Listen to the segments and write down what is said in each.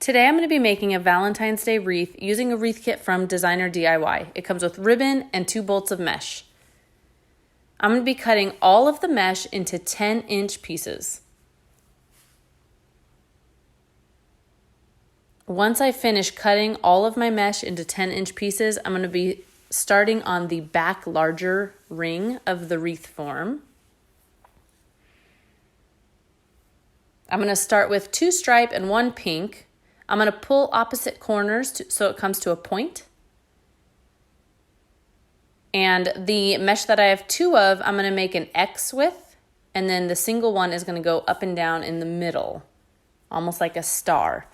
Today I'm going to be making a Valentine's Day wreath using a wreath kit from Designer DIY. It comes with ribbon and 2 bolts of mesh. I'm going to be cutting all of the mesh into 10-inch pieces. Once I finish cutting all of my mesh into 10-inch pieces, I'm going to be starting on the back larger ring of the wreath form. I'm going to start with 2 stripe and 1 pink. I'm going to pull opposite corners so it comes to a point. And the mesh that I have 2 of, I'm going to make an X with, and then the single one is going to go up and down in the middle, almost like a star.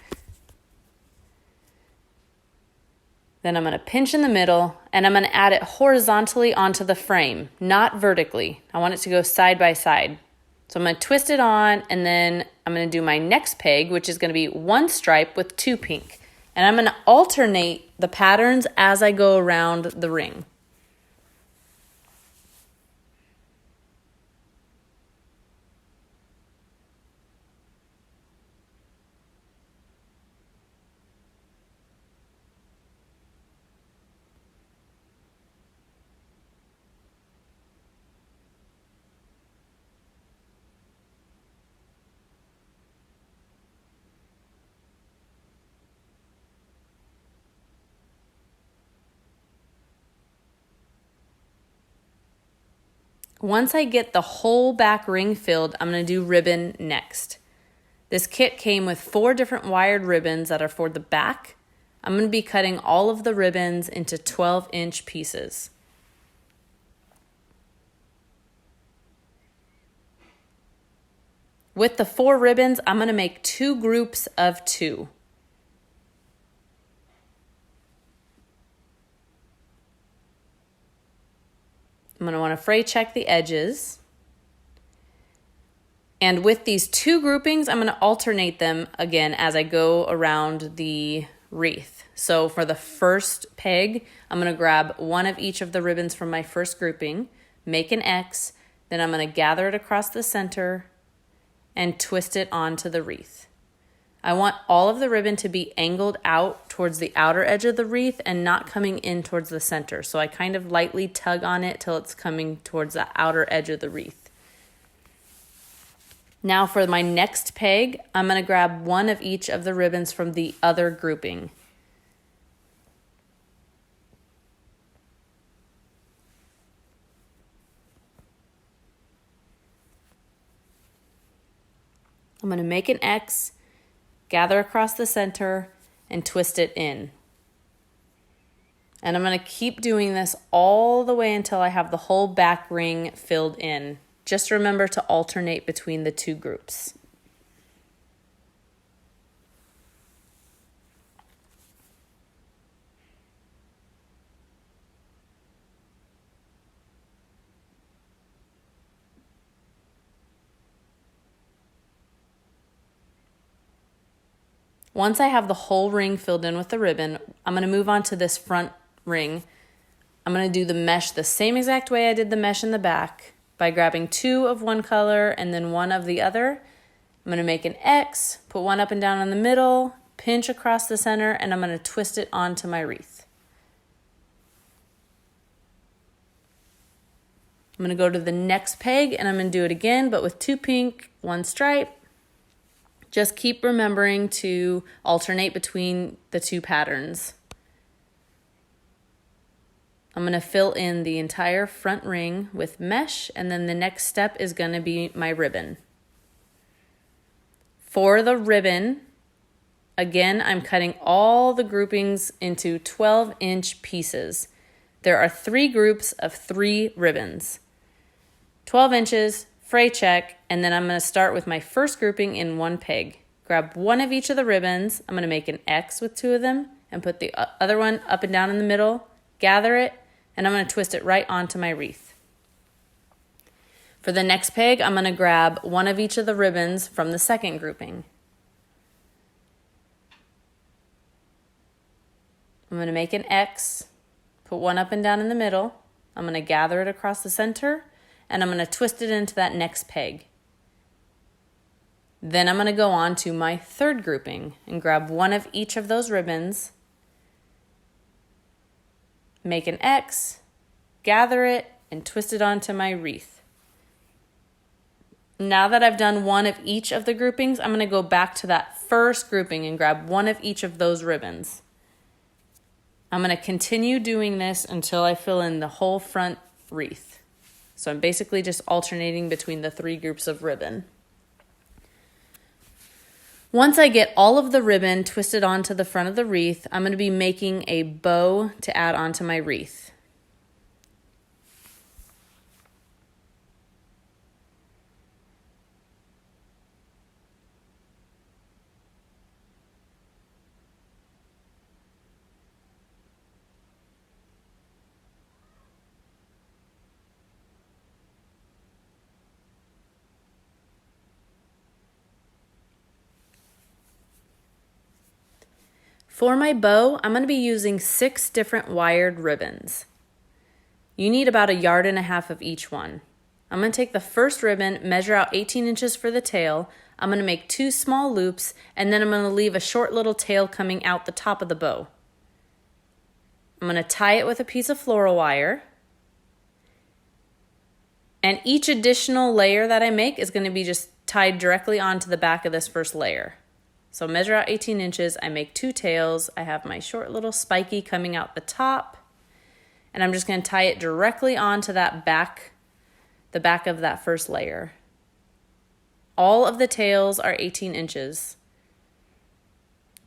Then I'm going to pinch in the middle, and I'm going to add it horizontally onto the frame, not vertically. I want it to go side by side. So I'm going to twist it on, and then I'm going to do my next peg, which is going to be 1 stripe with 2 pink. And I'm going to alternate the patterns as I go around the ring. Once I get the whole back ring filled, I'm going to do ribbon next. This kit came with 4 different wired ribbons that are for the back. I'm going to be cutting all of the ribbons into 12-inch pieces. With the 4 ribbons, I'm going to make 2 groups of 2. I'm going to want to fray check the edges. And with these 2 groupings, I'm going to alternate them again as I go around the wreath. So for the first peg, I'm going to grab 1 of each of the ribbons from my first grouping, make an X, then I'm going to gather it across the center and twist it onto the wreath. I want all of the ribbon to be angled out towards the outer edge of the wreath and not coming in towards the center. So I kind of lightly tug on it till it's coming towards the outer edge of the wreath. Now for my next peg, I'm going to grab 1 of each of the ribbons from the other grouping. I'm going to make an X, gather across the center, and twist it in. And I'm going to keep doing this all the way until I have the whole back ring filled in. Just remember to alternate between the 2 groups. Once I have the whole ring filled in with the ribbon, I'm going to move on to this front ring. I'm going to do the mesh the same exact way I did the mesh in the back by grabbing 2 of one color and then 1 of the other. I'm going to make an X, put 1 up and down in the middle, pinch across the center, and I'm going to twist it onto my wreath. I'm going to go to the next peg and I'm going to do it again, but with 2 pink, 1 stripe. Just keep remembering to alternate between the 2 patterns. I'm going to fill in the entire front ring with mesh, and then the next step is going to be my ribbon. For the ribbon, again, I'm cutting all the groupings into 12-inch pieces. There are 3 groups of 3 ribbons. 12 inches, fray check, and then I'm going to start with my first grouping in 1 peg. Grab 1 of each of the ribbons. I'm going to make an X with 2 of them and put the other one up and down in the middle, gather it, and I'm going to twist it right onto my wreath. For the next peg, I'm going to grab 1 of each of the ribbons from the second grouping. I'm going to make an X, put 1 up and down in the middle. I'm going to gather it across the center, and I'm going to twist it into that next peg. Then I'm going to go on to my third grouping and grab one of each of those ribbons, make an X, gather it, and twist it onto my wreath. Now that I've done one of each of the groupings, I'm going to go back to that first grouping and grab one of each of those ribbons. I'm going to continue doing this until I fill in the whole front wreath. So I'm basically just alternating between the three groups of ribbon. Once I get all of the ribbon twisted onto the front of the wreath, I'm going to be making a bow to add onto my wreath. For my bow, I'm going to be using 6 different wired ribbons. You need about 1.5 yards of each one. I'm going to take the first ribbon, measure out 18 inches for the tail. I'm going to make 2 small loops, and then I'm going to leave a short little tail coming out the top of the bow. I'm going to tie it with a piece of floral wire. And each additional layer that I make is going to be just tied directly onto the back of this first layer. So measure out 18 inches, I make 2 tails, I have my short little spiky coming out the top, and I'm just going to tie it directly onto that the back of that first layer. All of the tails are 18 inches.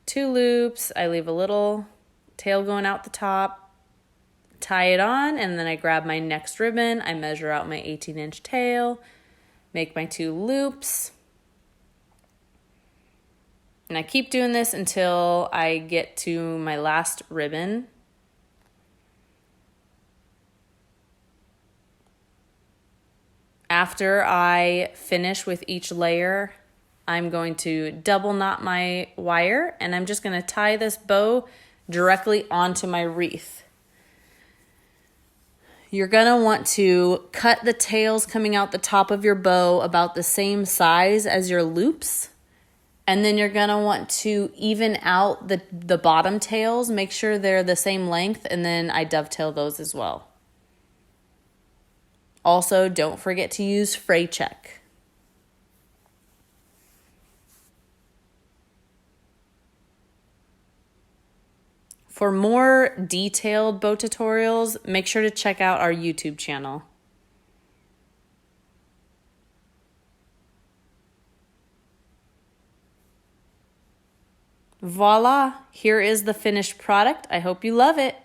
2 loops, I leave a little tail going out the top, tie it on, and then I grab my next ribbon, I measure out my 18-inch tail, make my 2 loops, and I keep doing this until I get to my last ribbon. After I finish with each layer, I'm going to double knot my wire, and I'm just going to tie this bow directly onto my wreath. You're going to want to cut the tails coming out the top of your bow about the same size as your loops. And then you're going to want to even out the bottom tails, make sure they're the same length, and then I dovetail those as well. Also, don't forget to use fray check. For more detailed bow tutorials, make sure to check out our YouTube channel. Voila, here is the finished product. I hope you love it.